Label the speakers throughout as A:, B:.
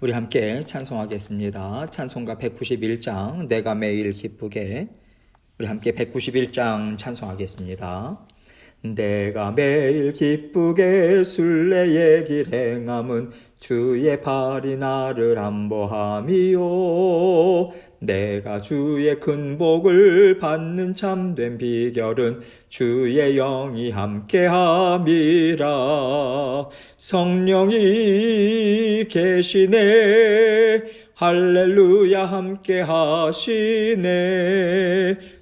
A: 우리 함께 찬송하겠습니다. 찬송가 191장 내가 매일 기쁘게. 우리 함께 191장 찬송하겠습니다. 내가 매일 기쁘게 순례의 길 행함은 주의 팔이 나를 안보함이요. 내가 주의 큰 복을 받는 참된 비결은 주의 영이 함께함이라. 성령이 계시네. 할렐루야 함께하시네.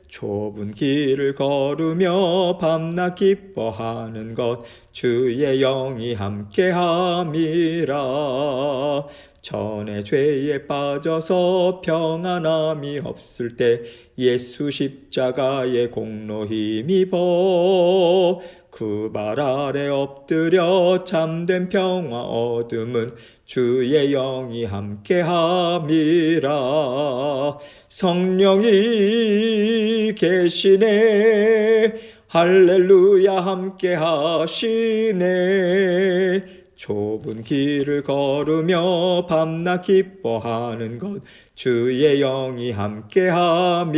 A: 좁은 길을 걸으며 밤낮 기뻐하는 것 주의 영이 함께함이라. 전에 죄에 빠져서 평안함이 없을 때 예수 십자가의 공로 힘입어 그 발 아래 엎드려 참된 평화 얻음은 주의 영이 함께함이라. 성령이 계시네. 할렐루야 함께하시네. 좁은 길을 걸으며 밤낮 기뻐하는 것 주의 영이 함께함이라.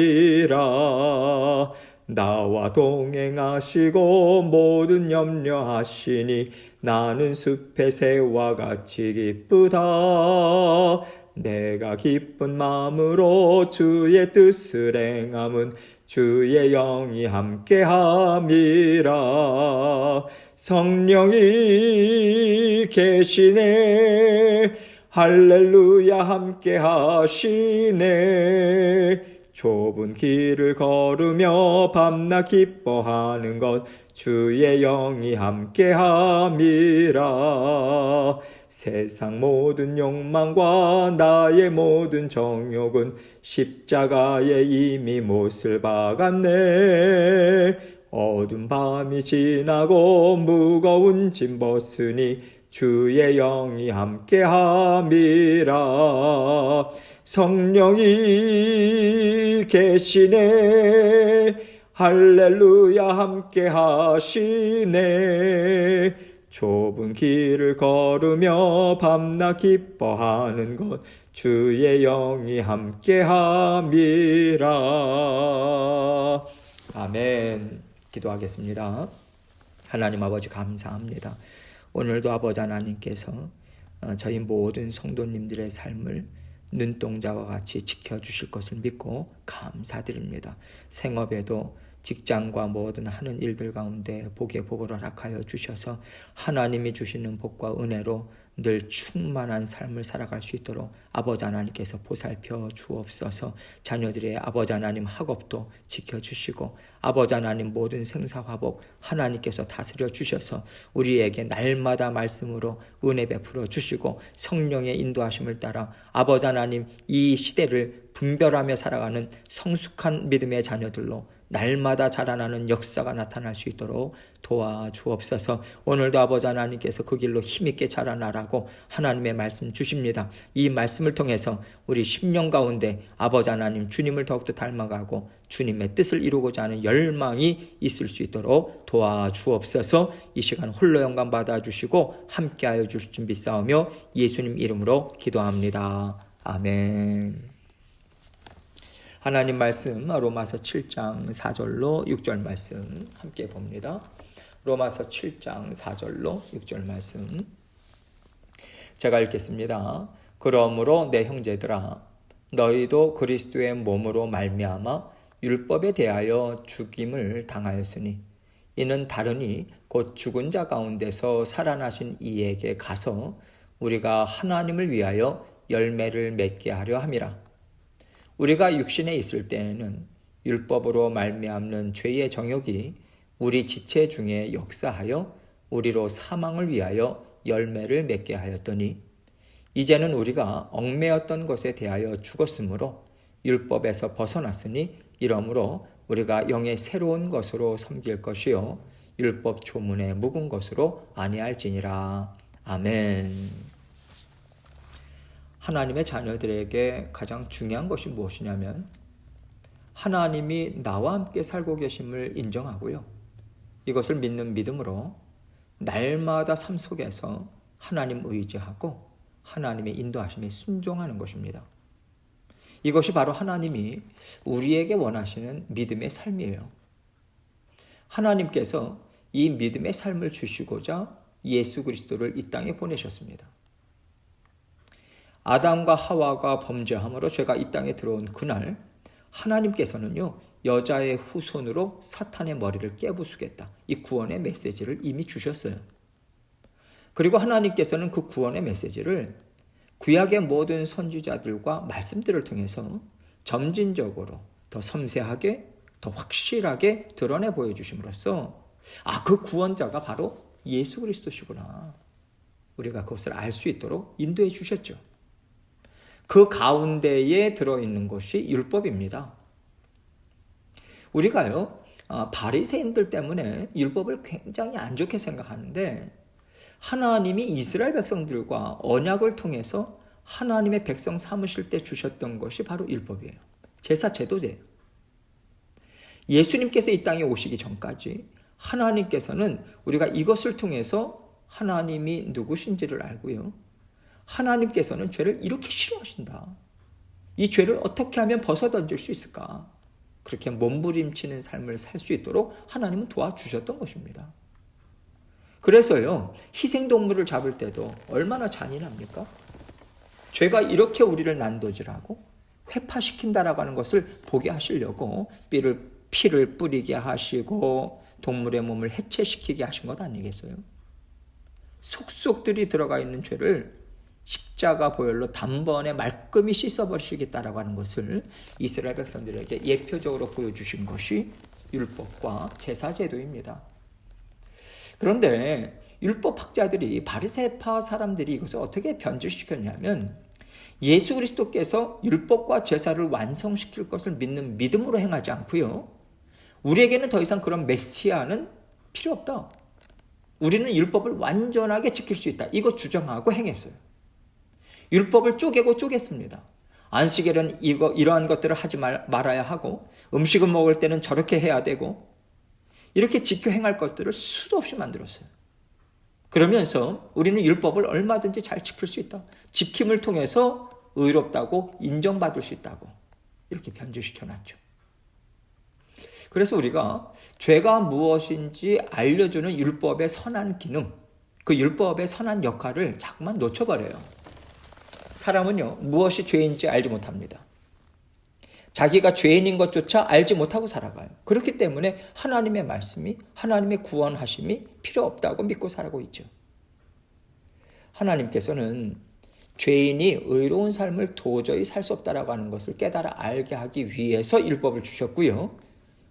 A: 나와 동행하시고 모든 염려하시니 나는 숲의 새와 같이 기쁘다. 내가 기쁜 마음으로 주의 뜻을 행함은 주의 영이 함께함이라. 성령이 계시네. 할렐루야 함께하시네. 좁은 길을 걸으며 밤낮 기뻐하는 것 주의 영이 함께함이라. 세상 모든 욕망과 나의 모든 정욕은 십자가에 이미 못을 박았네. 어두운 밤이 지나고 무거운 짐 벗으니 주의 영이 함께함이라. 성령이 계시네. 할렐루야 함께하시네. 좁은 길을 걸으며 밤낮 기뻐하는 것 주의 영이 함께함이라. 아멘. 기도하겠습니다. 하나님 아버지 감사합니다. 오늘도 아버지 하나님께서 저희 모든 성도님들의 삶을 눈동자와 같이 지켜주실 것을 믿고 감사드립니다. 생업에도 직장과 모든 하는 일들 가운데 복의 복을 허락하여 주셔서 하나님이 주시는 복과 은혜로 늘 충만한 삶을 살아갈 수 있도록 아버지 하나님께서 보살펴 주옵소서. 자녀들의 아버지 하나님 학업도 지켜주시고 아버지 하나님 모든 생사화복 하나님께서 다스려 주셔서 우리에게 날마다 말씀으로 은혜 베풀어 주시고 성령의 인도하심을 따라 아버지 하나님 이 시대를 분별하며 살아가는 성숙한 믿음의 자녀들로 날마다 자라나는 역사가 나타날 수 있도록 도와주옵소서. 오늘도 아버지 하나님께서 그 길로 힘있게 자라나라고 하나님의 말씀 주십니다. 이 말씀을 통해서 우리 10년 가운데 아버지 하나님 주님을 더욱더 닮아가고 주님의 뜻을 이루고자 하는 열망이 있을 수 있도록 도와주옵소서. 이 시간 홀로 영광 받아주시고 함께하여 주실 줄 믿사오며 예수님 이름으로 기도합니다. 아멘. 하나님 말씀 로마서 7장 4절로 6절 말씀 함께 봅니다. 로마서 7장 4절로 6절 말씀 제가 읽겠습니다. 그러므로 내 형제들아 너희도 그리스도의 몸으로 말미암아 율법에 대하여 죽임을 당하였으니 이는 다르니 곧 죽은 자 가운데서 살아나신 이에게 가서 우리가 하나님을 위하여 열매를 맺게 하려 함이라. 우리가 육신에 있을 때에는 율법으로 말미암는 죄의 정욕이 우리 지체 중에 역사하여 우리로 사망을 위하여 열매를 맺게 하였더니 이제는 우리가 얽매였던 것에 대하여 죽었으므로 율법에서 벗어났으니 이러므로 우리가 영의 새로운 것으로 섬길 것이요 율법 조문에 묵은 것으로 아니할지니라. 아멘. 하나님의 자녀들에게 가장 중요한 것이 무엇이냐면 하나님이 나와 함께 살고 계심을 인정하고요. 이것을 믿는 믿음으로 날마다 삶 속에서 하나님 의지하고 하나님의 인도하심에 순종하는 것입니다. 이것이 바로 하나님이 우리에게 원하시는 믿음의 삶이에요. 하나님께서 이 믿음의 삶을 주시고자 예수 그리스도를 이 땅에 보내셨습니다. 아담과 하와가 범죄함으로 죄가 이 땅에 들어온 그날 하나님께서는요, 여자의 후손으로 사탄의 머리를 깨부수겠다. 이 구원의 메시지를 이미 주셨어요. 그리고 하나님께서는 그 구원의 메시지를 구약의 모든 선지자들과 말씀들을 통해서 점진적으로 더 섬세하게, 더 확실하게 드러내 보여주심으로써 그 구원자가 바로 예수 그리스도시구나. 우리가 그것을 알 수 있도록 인도해 주셨죠. 그 가운데에 들어있는 것이 율법입니다. 우리가요, 바리새인들 때문에 율법을 굉장히 안 좋게 생각하는데 하나님이 이스라엘 백성들과 언약을 통해서 하나님의 백성 삼으실 때 주셨던 것이 바로 율법이에요. 제사 제도제예요. 예수님께서 이 땅에 오시기 전까지 하나님께서는 우리가 이것을 통해서 하나님이 누구신지를 알고요. 하나님께서는 죄를 이렇게 싫어하신다. 이 죄를 어떻게 하면 벗어던질 수 있을까? 그렇게 몸부림치는 삶을 살 수 있도록 하나님은 도와주셨던 것입니다. 그래서요, 희생동물을 잡을 때도 얼마나 잔인합니까? 죄가 이렇게 우리를 난도질하고 회파시킨다라고 하는 것을 보게 하시려고 피를 뿌리게 하시고 동물의 몸을 해체시키게 하신 것 아니겠어요? 속속들이 들어가 있는 죄를 십자가 보혈로 단번에 말끔히 씻어버리시겠다라고 하는 것을 이스라엘 백성들에게 예표적으로 보여주신 것이 율법과 제사제도입니다. 그런데 율법학자들이 바리새파 사람들이 이것을 어떻게 변질시켰냐면 예수 그리스도께서 율법과 제사를 완성시킬 것을 믿는 믿음으로 행하지 않고요. 우리에게는 더 이상 그런 메시아는 필요 없다. 우리는 율법을 완전하게 지킬 수 있다. 이거 주장하고 행했어요. 율법을 쪼개고 쪼갰습니다. 안식일은 이러한 것들을 하지 말아야 하고 음식을 먹을 때는 저렇게 해야 되고 이렇게 지켜 행할 것들을 수도 없이 만들었어요. 그러면서 우리는 율법을 얼마든지 잘 지킬 수 있다. 지킴을 통해서 의롭다고 인정받을 수 있다고 이렇게 변질시켜놨죠. 그래서 우리가 죄가 무엇인지 알려주는 율법의 선한 기능, 그 율법의 선한 역할을 자꾸만 놓쳐버려요. 사람은요, 무엇이 죄인지 알지 못합니다. 자기가 죄인인 것조차 알지 못하고 살아가요. 그렇기 때문에 하나님의 말씀이, 하나님의 구원하심이 필요 없다고 믿고 살고 있죠. 하나님께서는 죄인이 의로운 삶을 도저히 살 수 없다라고 하는 것을 깨달아 알게 하기 위해서 율법을 주셨고요.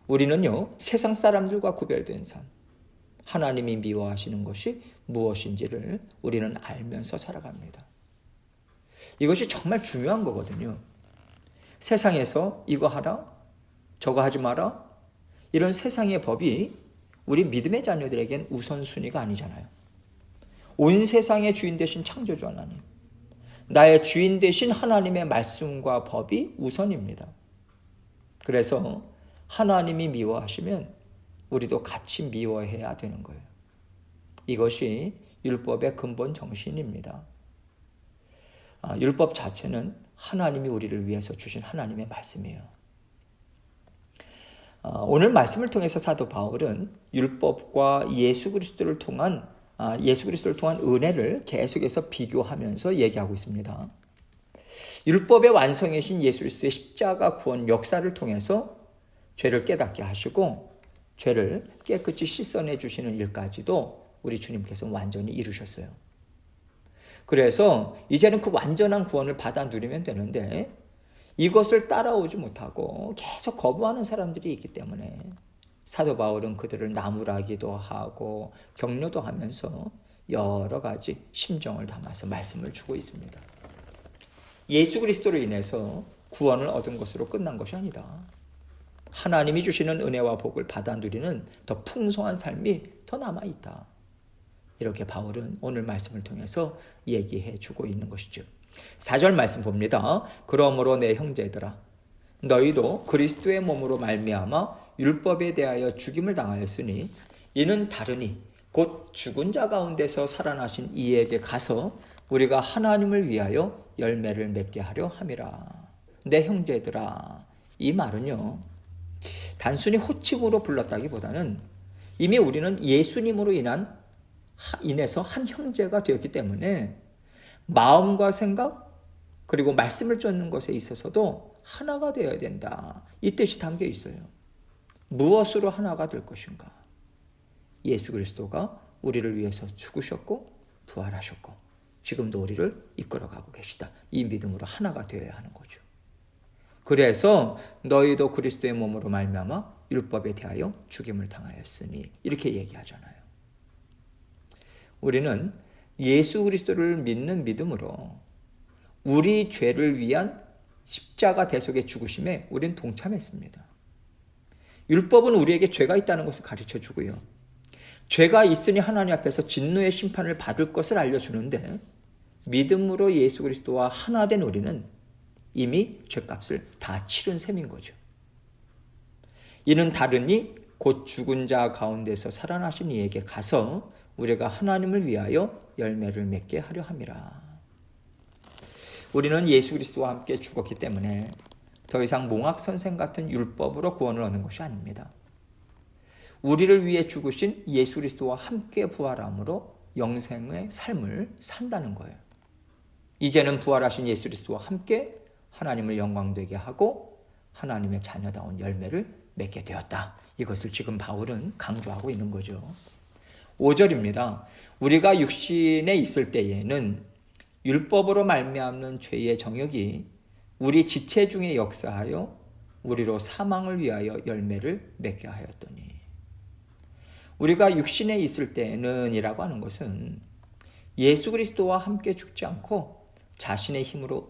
A: 우리는요, 세상 사람들과 구별된 삶, 하나님이 미워하시는 것이 무엇인지를 우리는 알면서 살아갑니다. 이것이 정말 중요한 거거든요. 세상에서 이거 하라, 저거 하지 마라, 이런 세상의 법이 우리 믿음의 자녀들에겐 우선순위가 아니잖아요. 온 세상의 주인 되신 창조주 하나님, 나의 주인 되신 하나님의 말씀과 법이 우선입니다. 그래서 하나님이 미워하시면 우리도 같이 미워해야 되는 거예요. 이것이 율법의 근본 정신입니다. 율법 자체는 하나님이 우리를 위해서 주신 하나님의 말씀이에요. 오늘 말씀을 통해서 사도 바울은 율법과 예수 그리스도를 통한 은혜를 계속해서 비교하면서 얘기하고 있습니다. 율법의 완성이신 예수 그리스도의 십자가 구원 역사를 통해서 죄를 깨닫게 하시고 죄를 깨끗이 씻어내 주시는 일까지도 우리 주님께서 완전히 이루셨어요. 그래서 이제는 그 완전한 구원을 받아 누리면 되는데 이것을 따라오지 못하고 계속 거부하는 사람들이 있기 때문에 사도 바울은 그들을 나무라기도 하고 격려도 하면서 여러 가지 심정을 담아서 말씀을 주고 있습니다. 예수 그리스도로 인해서 구원을 얻은 것으로 끝난 것이 아니다. 하나님이 주시는 은혜와 복을 받아 누리는 더 풍성한 삶이 더 남아있다. 이렇게 바울은 오늘 말씀을 통해서 얘기해 주고 있는 것이죠. 4절 말씀 봅니다. 그러므로 내 형제들아, 너희도 그리스도의 몸으로 말미암아 율법에 대하여 죽임을 당하였으니 이는 다르니 곧 죽은 자 가운데서 살아나신 이에게 가서 우리가 하나님을 위하여 열매를 맺게 하려 함이라. 내 형제들아, 이 말은요, 단순히 호칭으로 불렀다기보다는 이미 우리는 예수님으로 인해서 한 형제가 되었기 때문에 마음과 생각 그리고 말씀을 쫓는 것에 있어서도 하나가 되어야 된다. 이 뜻이 담겨 있어요. 무엇으로 하나가 될 것인가? 예수 그리스도가 우리를 위해서 죽으셨고 부활하셨고 지금도 우리를 이끌어가고 계시다. 이 믿음으로 하나가 되어야 하는 거죠. 그래서 너희도 그리스도의 몸으로 말미암아 율법에 대하여 죽임을 당하였으니 이렇게 얘기하잖아요. 우리는 예수 그리스도를 믿는 믿음으로 우리 죄를 위한 십자가 대속의 죽으심에 우리는 동참했습니다. 율법은 우리에게 죄가 있다는 것을 가르쳐주고요. 죄가 있으니 하나님 앞에서 진노의 심판을 받을 것을 알려주는데 믿음으로 예수 그리스도와 하나 된 우리는 이미 죄값을 다 치른 셈인 거죠. 이는 다르니 곧 죽은 자 가운데서 살아나신 이에게 가서 우리가 하나님을 위하여 열매를 맺게 하려 함이라. 우리는 예수 그리스도와 함께 죽었기 때문에 더 이상 몽학선생 같은 율법으로 구원을 얻는 것이 아닙니다. 우리를 위해 죽으신 예수 그리스도와 함께 부활함으로 영생의 삶을 산다는 거예요. 이제는 부활하신 예수 그리스도와 함께 하나님을 영광되게 하고 하나님의 자녀다운 열매를 맺게 되었다. 이것을 지금 바울은 강조하고 있는 거죠. 5절입니다. 우리가 육신에 있을 때에는 율법으로 말미암는 죄의 정욕이 우리 지체 중에 역사하여 우리로 사망을 위하여 열매를 맺게 하였더니. 우리가 육신에 있을 때는 이라고 하는 것은 예수 그리스도와 함께 죽지 않고 자신의 힘으로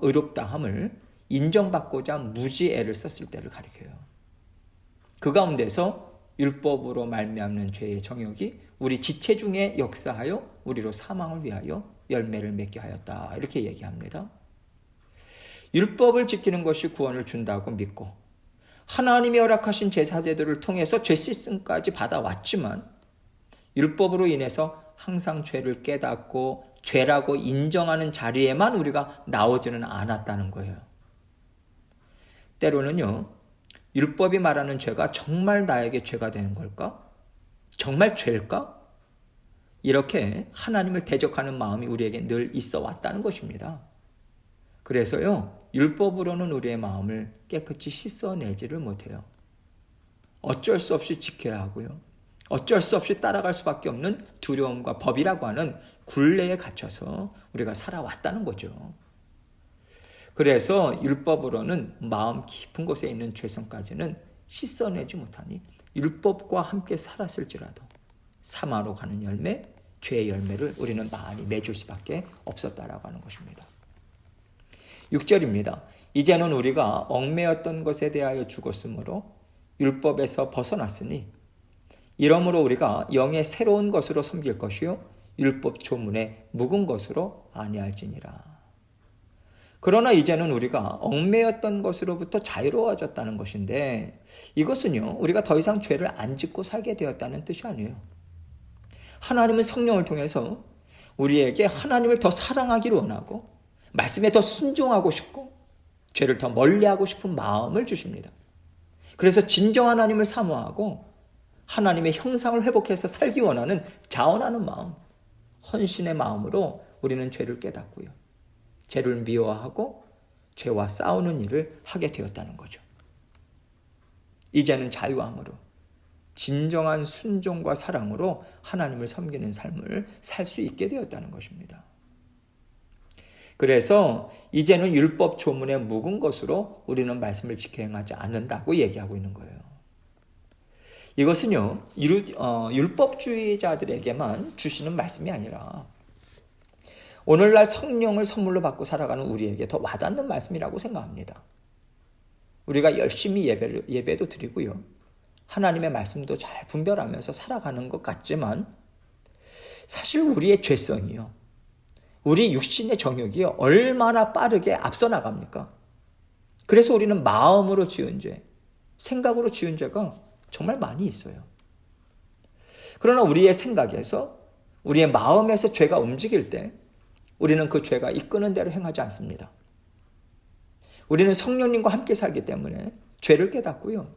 A: 의롭다함을 인정받고자 무지애를 썼을 때를 가리켜요. 그 가운데서 율법으로 말미암는 죄의 정욕이 우리 지체 중에 역사하여 우리로 사망을 위하여 열매를 맺게 하였다. 이렇게 얘기합니다. 율법을 지키는 것이 구원을 준다고 믿고 하나님이 허락하신 제사제도를 통해서 죄 씻음까지 받아왔지만 율법으로 인해서 항상 죄를 깨닫고 죄라고 인정하는 자리에만 우리가 나오지는 않았다는 거예요. 때로는요, 율법이 말하는 죄가 정말 나에게 죄가 되는 걸까? 정말 죄일까? 이렇게 하나님을 대적하는 마음이 우리에게 늘 있어 왔다는 것입니다. 그래서요, 율법으로는 우리의 마음을 깨끗이 씻어내지를 못해요. 어쩔 수 없이 지켜야 하고요. 어쩔 수 없이 따라갈 수밖에 없는 두려움과 법이라고 하는 굴레에 갇혀서 우리가 살아왔다는 거죠. 그래서 율법으로는 마음 깊은 곳에 있는 죄성까지는 씻어내지 못하니 율법과 함께 살았을지라도 사망으로 가는 열매, 죄의 열매를 우리는 많이 맺을 수밖에 없었다라고 하는 것입니다. 6절입니다. 이제는 우리가 얽매였던 것에 대하여 죽었으므로 율법에서 벗어났으니 이러므로 우리가 영의 새로운 것으로 섬길 것이요 율법 조문에 묵은 것으로 아니할지니라. 그러나 이제는 우리가 얽매였던 것으로부터 자유로워졌다는 것인데 이것은요, 우리가 더 이상 죄를 안 짓고 살게 되었다는 뜻이 아니에요. 하나님은 성령을 통해서 우리에게 하나님을 더 사랑하기를 원하고 말씀에 더 순종하고 싶고 죄를 더 멀리하고 싶은 마음을 주십니다. 그래서 진정 하나님을 사모하고 하나님의 형상을 회복해서 살기 원하는 자원하는 마음, 헌신의 마음으로 우리는 죄를 깨닫고요. 죄를 미워하고 죄와 싸우는 일을 하게 되었다는 거죠. 이제는 자유함으로 진정한 순종과 사랑으로 하나님을 섬기는 삶을 살 수 있게 되었다는 것입니다. 그래서 이제는 율법 조문에 묵은 것으로 우리는 말씀을 지켜 행하지 않는다고 얘기하고 있는 거예요. 이것은요, 율법주의자들에게만 주시는 말씀이 아니라 오늘날 성령을 선물로 받고 살아가는 우리에게 더 와닿는 말씀이라고 생각합니다. 우리가 열심히 예배도 드리고요. 하나님의 말씀도 잘 분별하면서 살아가는 것 같지만 사실 우리의 죄성이요. 우리 육신의 정욕이요. 얼마나 빠르게 앞서 나갑니까? 그래서 우리는 마음으로 지은 죄, 생각으로 지은 죄가 정말 많이 있어요. 그러나 우리의 생각에서 우리의 마음에서 죄가 움직일 때 우리는 그 죄가 이끄는 대로 행하지 않습니다. 우리는 성령님과 함께 살기 때문에 죄를 깨닫고요.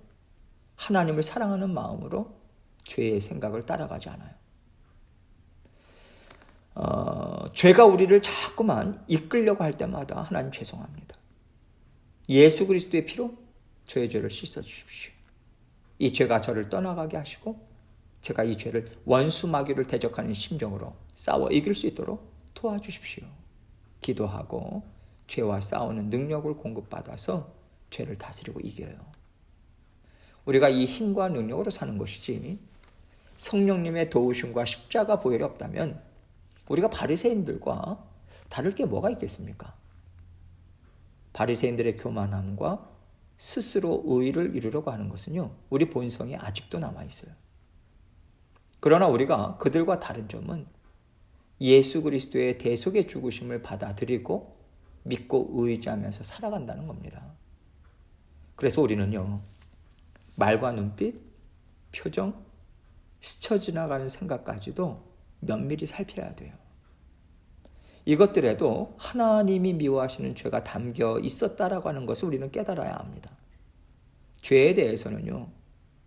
A: 하나님을 사랑하는 마음으로 죄의 생각을 따라가지 않아요. 죄가 우리를 자꾸만 이끌려고 할 때마다 하나님 죄송합니다. 예수 그리스도의 피로 저의 죄를 씻어주십시오. 이 죄가 저를 떠나가게 하시고 제가 이 죄를 원수마귀를 대적하는 심정으로 싸워 이길 수 있도록 도와주십시오. 기도하고 죄와 싸우는 능력을 공급받아서 죄를 다스리고 이겨요. 우리가 이 힘과 능력으로 사는 것이지 성령님의 도우심과 십자가 보혈이 없다면 우리가 바리새인들과 다를 게 뭐가 있겠습니까? 바리새인들의 교만함과 스스로 의를 이루려고 하는 것은요, 우리 본성이 아직도 남아있어요. 그러나 우리가 그들과 다른 점은 예수 그리스도의 대속의 죽으심을 받아들이고 믿고 의지하면서 살아간다는 겁니다. 그래서 우리는요, 말과 눈빛, 표정, 스쳐 지나가는 생각까지도 면밀히 살펴야 돼요. 이것들에도 하나님이 미워하시는 죄가 담겨 있었다라고 하는 것을 우리는 깨달아야 합니다. 죄에 대해서는요,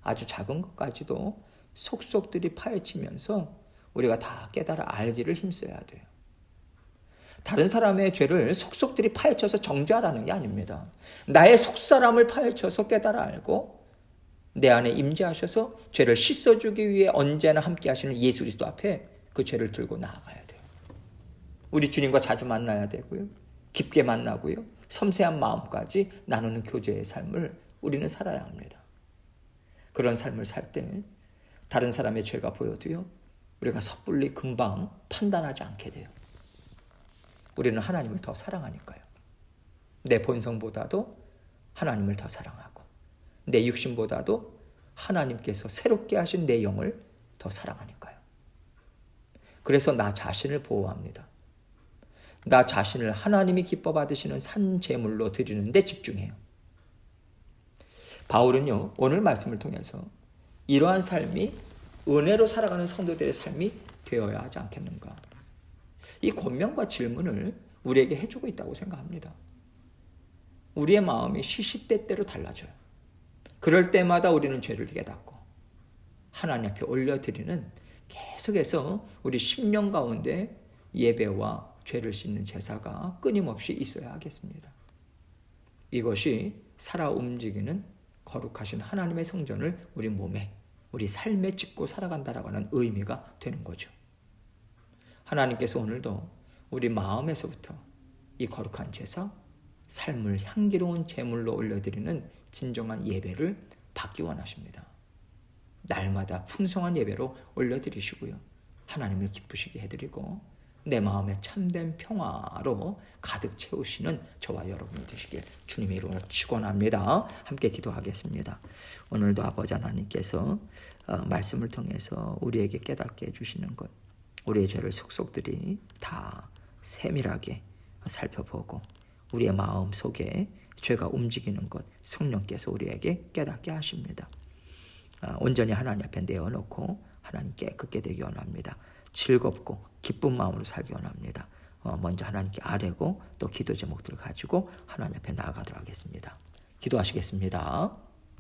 A: 아주 작은 것까지도 속속들이 파헤치면서 우리가 다 깨달아 알기를 힘써야 돼요. 다른 사람의 죄를 속속들이 파헤쳐서 정죄하라는 게 아닙니다. 나의 속사람을 파헤쳐서 깨달아 알고 내 안에 임재하셔서 죄를 씻어주기 위해 언제나 함께 하시는 예수 그리스도 앞에 그 죄를 들고 나아가야 돼요. 우리 주님과 자주 만나야 되고요. 깊게 만나고요. 섬세한 마음까지 나누는 교제의 삶을 우리는 살아야 합니다. 그런 삶을 살 때 다른 사람의 죄가 보여도요, 우리가 섣불리 금방 판단하지 않게 돼요. 우리는 하나님을 더 사랑하니까요. 내 본성보다도 하나님을 더 사랑하고 내 육신보다도 하나님께서 새롭게 하신 내 영을 더 사랑하니까요. 그래서 나 자신을 보호합니다. 나 자신을 하나님이 기뻐 받으시는 산 제물로 드리는 데 집중해요. 바울은요, 오늘 말씀을 통해서 이러한 삶이 은혜로 살아가는 성도들의 삶이 되어야 하지 않겠는가. 이 권면과 질문을 우리에게 해주고 있다고 생각합니다. 우리의 마음이 시시때때로 달라져요. 그럴 때마다 우리는 죄를 깨닫고 하나님 앞에 올려드리는 계속해서 우리 심령 가운데 예배와 죄를 씻는 제사가 끊임없이 있어야 하겠습니다. 이것이 살아 움직이는 거룩하신 하나님의 성전을 우리 몸에, 우리 삶에 짓고 살아간다라고 하는 의미가 되는 거죠. 하나님께서 오늘도 우리 마음에서부터 이 거룩한 제사, 삶을 향기로운 제물로 올려드리는 진정한 예배를 받기 원하십니다. 날마다 풍성한 예배로 올려드리시고요. 하나님을 기쁘시게 해드리고 내 마음에 참된 평화로 가득 채우시는 저와 여러분이 되시길 주님의 이름으로 축원합니다. 함께 기도하겠습니다. 오늘도 아버지 하나님께서 말씀을 통해서 우리에게 깨닫게 해주시는 것, 우리의 죄를 속속들이 다 세밀하게 살펴보고 우리의 마음 속에 죄가 움직이는 것 성령께서 우리에게 깨닫게 하십니다. 온전히 하나님 앞에 내어놓고 하나님 깨끗게 되기 원합니다. 즐겁고 기쁜 마음으로 살기 원합니다. 먼저 하나님께 아뢰고 또 기도 제목들을 가지고 하나님 앞에 나아가도록 하겠습니다. 기도하시겠습니다.